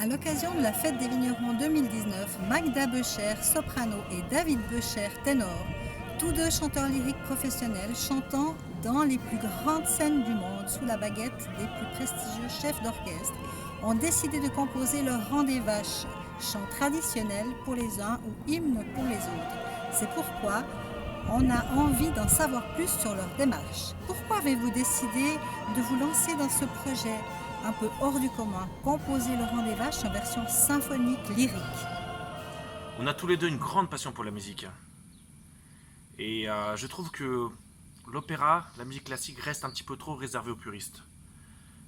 À l'occasion de la Fête des Vignerons 2019, Magda Becher, soprano, et David Becher, ténor, tous deux chanteurs lyriques professionnels chantant dans les plus grandes scènes du monde sous la baguette des plus prestigieux chefs d'orchestre, ont décidé de composer leur Rang des Vaches, chant traditionnel pour les uns ou hymne pour les autres. C'est pourquoi on a envie d'en savoir plus sur leur démarche. Pourquoi avez-vous décidé de vous lancer dans ce projet un peu hors du commun, composer le Rang des Vaches en version symphonique lyrique? On a tous les deux une grande passion pour la musique. Et je trouve que l'opéra, la musique classique, reste un petit peu trop réservée aux puristes.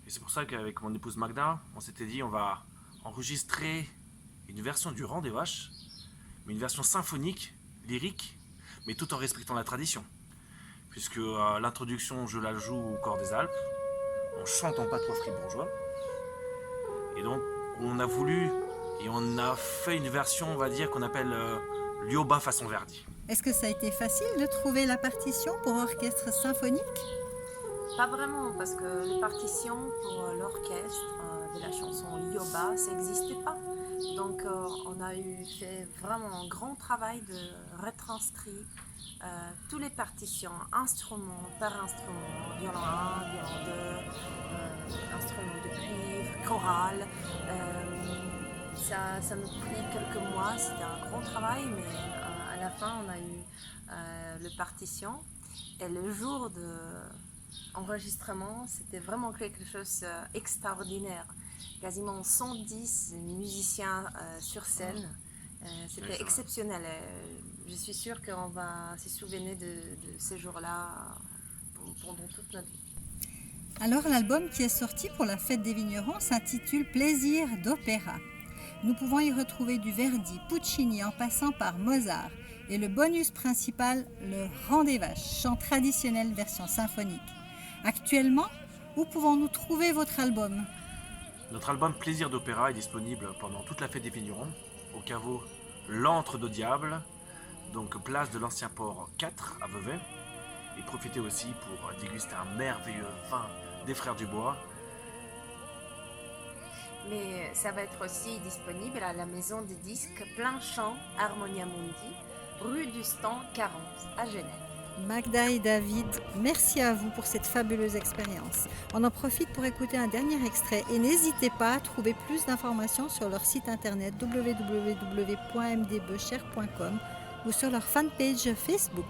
Et c'est pour ça qu'avec mon épouse Magda, on s'était dit on va enregistrer une version du Rang des Vaches, mais une version symphonique, lyrique, mais tout en respectant la tradition. Puisque l'introduction, je la joue au Cor des Alpes, on chante en patois fribourgeois. Et donc, on a voulu et on a fait une version, on va dire, qu'on appelle Lioba façon Verdi. Est-ce que ça a été facile de trouver la partition pour orchestre symphonique? Pas vraiment, parce que les partitions pour l'orchestre de la chanson Lioba, ça n'existait pas. Donc on a fait vraiment un grand travail de retranscrire toutes les partitions, instrument par instrument, violon 1, violon 2, instrument de cuivre, chorale. Ça nous prit quelques mois, c'était un grand travail, mais à la fin on a eu le partition. Et le jour de enregistrement, c'était vraiment quelque chose d'extraordinaire. Quasiment 110 musiciens sur scène. C'était exceptionnel. Je suis sûre qu'on va se souvenir de ces jours-là pendant toute notre vie. Alors l'album qui est sorti pour la Fête des Vignerons s'intitule Plaisir d'opéra. Nous pouvons y retrouver du Verdi, Puccini en passant par Mozart. Et le bonus principal, le Rang des Vaches, chant traditionnel version symphonique. Actuellement, où pouvons-nous trouver votre album? Notre album Plaisir d'opéra est disponible pendant toute la Fête des Vignerons au caveau L'Antre de Diable, donc place de l'Ancien Port 4 à Vevey. Et profitez aussi pour déguster un merveilleux vin des Frères Dubois. Mais ça va être aussi disponible à la maison des disques Plein Champ Harmonia Mundi, rue du Stand 40 à Genève. Magda et David, merci à vous pour cette fabuleuse expérience. On en profite pour écouter un dernier extrait et n'hésitez pas à trouver plus d'informations sur leur site internet www.mdbecher.com ou sur leur fanpage Facebook.